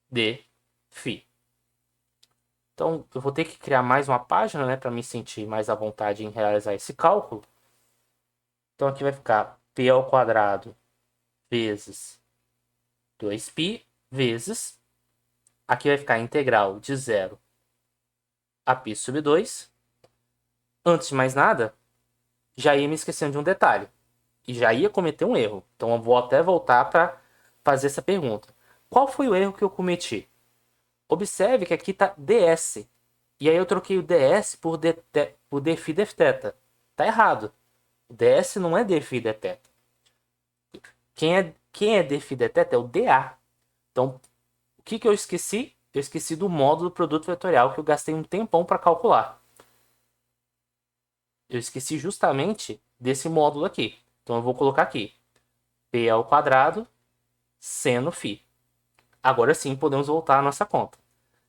dφ. Então, eu vou ter que criar mais uma página, né, para me sentir mais à vontade em realizar esse cálculo. Então, aqui vai ficar p ao quadrado vezes 2π vezes... Aqui vai ficar a integral de 0 a π sobre 2. Antes de mais nada, já ia me esquecendo de um detalhe. E já ia cometer um erro. Então, eu vou até voltar para fazer essa pergunta. Qual foi o erro que eu cometi? Observe que aqui está ds. E aí eu troquei o ds por dφ dθ. Tá errado. O ds não é dφ dθ. Quem é dφ dθ é o dA. Então, o que eu esqueci? Eu esqueci do módulo produto vetorial que eu gastei um tempão para calcular. Eu esqueci justamente desse módulo aqui. Então eu vou colocar aqui p ao quadrado seno φ. Agora sim podemos voltar à nossa conta.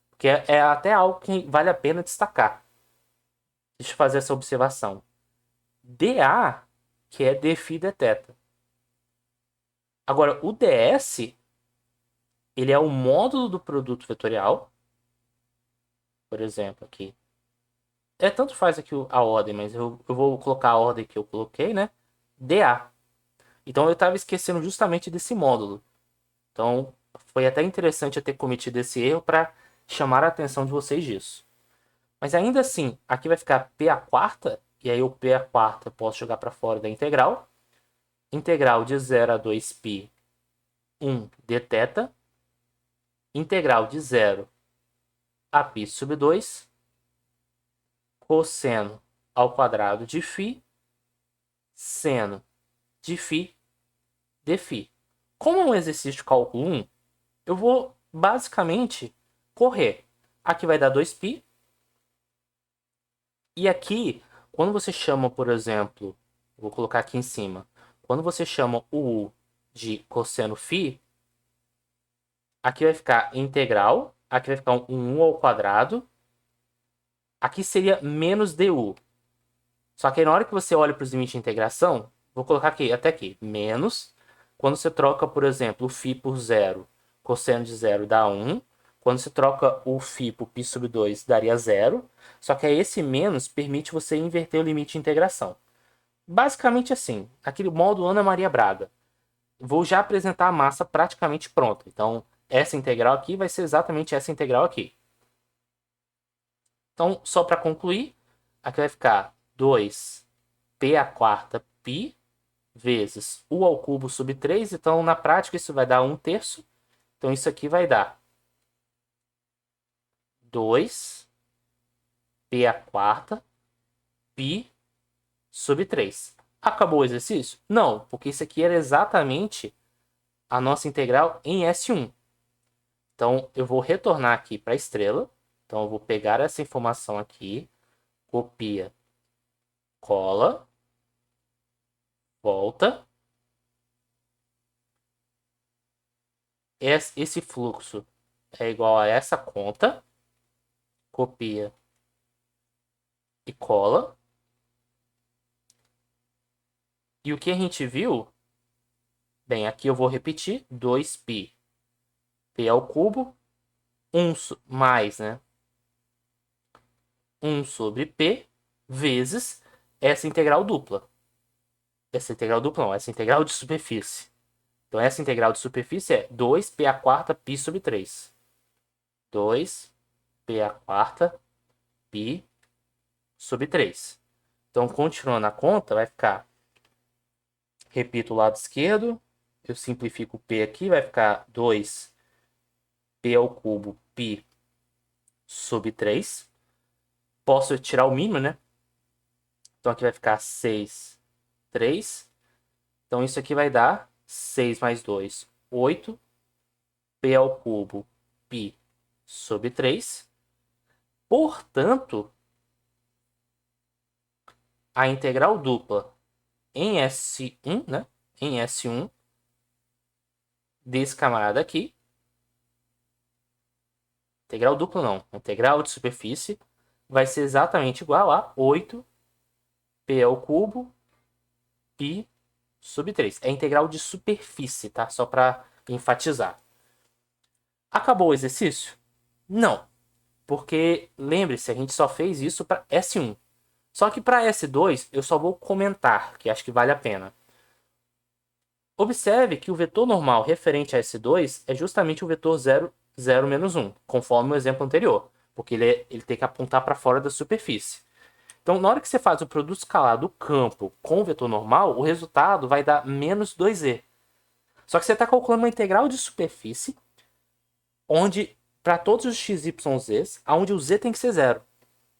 Porque é até algo que vale a pena destacar. Deixa eu fazer essa observação. dA, que é dφ dθ. Agora, o ds, ele é o módulo do produto vetorial. Por exemplo, aqui. Tanto faz aqui a ordem, mas eu vou colocar a ordem que eu coloquei, né? dA. Então, eu estava esquecendo justamente desse módulo. Então, foi até interessante eu ter cometido esse erro para chamar a atenção de vocês disso. Mas ainda assim, aqui vai ficar p a quarta, e aí o p a quarta eu posso jogar para fora da integral. Integral de 0 a 2π 1 dθ. Integral de 0 a π sobre 2. Cosseno ao quadrado de φ. Seno de φ dφ. Como é um exercício de cálculo 1, eu vou basicamente correr. Aqui vai dar 2π. E aqui, quando você chama, por exemplo, vou colocar aqui em cima, quando você chama o u de cosseno φ, aqui vai ficar integral, aqui vai ficar um u ao quadrado, aqui seria menos du. Só que aí na hora que você olha para os limites de integração, vou colocar aqui, até aqui, menos, quando você troca, por exemplo, o φ por zero, cosseno de zero dá 1, quando você troca o φ por π sobre 2, daria zero, só que aí esse menos permite você inverter o limite de integração. Basicamente assim, aquele módulo Ana Maria Braga. Vou já apresentar a massa praticamente pronta. Então, essa integral aqui vai ser exatamente essa integral aqui. Então, só para concluir, aqui vai ficar 2p a quarta π vezes u ao cubo sobre 3. Então, na prática, isso vai dar 1/3. Então, isso aqui vai dar 2p a quarta π sobre 3. Acabou o exercício? Não, porque isso aqui era exatamente a nossa integral em S1. Então, eu vou retornar aqui para a estrela. Então, eu vou pegar essa informação aqui, copia, cola, volta. Esse fluxo é igual a essa conta, copia e cola. E o que a gente viu? Bem, aqui eu vou repetir, 2π, p ao cubo, 1 mais, né? 1 sobre p, vezes essa integral dupla. Essa integral dupla não, essa integral de superfície. Então, essa integral de superfície é 2p a quarta π sobre 3. 2p a quarta π sobre 3. Então, continuando a conta, vai ficar... Repito o lado esquerdo. Eu simplifico o p aqui, vai ficar 2p ao cubo π sobre 3. Posso tirar o mínimo, né? Então, aqui vai ficar 6, 3. Então, isso aqui vai dar 6 mais 2, 8. P ao cubo π sobre 3. Portanto, a integral dupla em S1, né? Em S1 desse camarada aqui. Integral dupla não, integral de superfície vai ser exatamente igual a 8p ao cubo π sobre 3. É integral de superfície, tá? Só para enfatizar. Acabou o exercício? Não, porque lembre-se, a gente só fez isso para S1. Só que para S2 eu só vou comentar, que acho que vale a pena. Observe que o vetor normal referente a S2 é justamente o vetor 0, 0, menos 1, conforme o exemplo anterior, porque ele tem que apontar para fora da superfície. Então, na hora que você faz o produto escalar do campo com o vetor normal, o resultado vai dar menos 2e. Só que você está calculando uma integral de superfície, onde, para todos os x, y, z, onde o z tem que ser zero.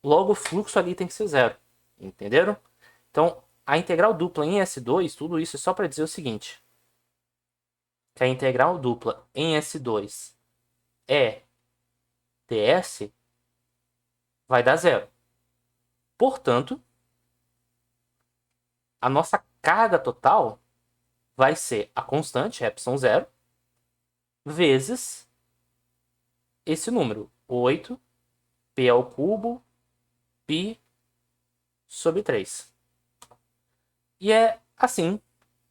Logo, o fluxo ali tem que ser zero. Entenderam? Então, a integral dupla em S2, tudo isso é só para dizer o seguinte. Que a integral dupla em S2 é ds, vai dar zero. Portanto, a nossa carga total vai ser a constante, ε0, vezes esse número, 8 π ao cubo π sobre 3. E é assim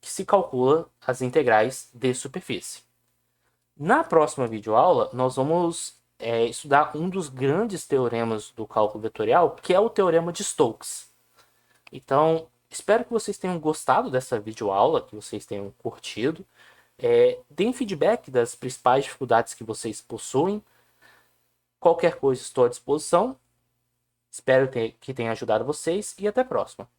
que se calcula as integrais de superfície. Na próxima videoaula, nós vamos estudar um dos grandes teoremas do cálculo vetorial, que é o teorema de Stokes. Então, espero que vocês tenham gostado dessa videoaula, que vocês tenham curtido. Deem feedback das principais dificuldades que vocês possuem. Qualquer coisa, estou à disposição. Espero que tenha ajudado vocês e até a próxima.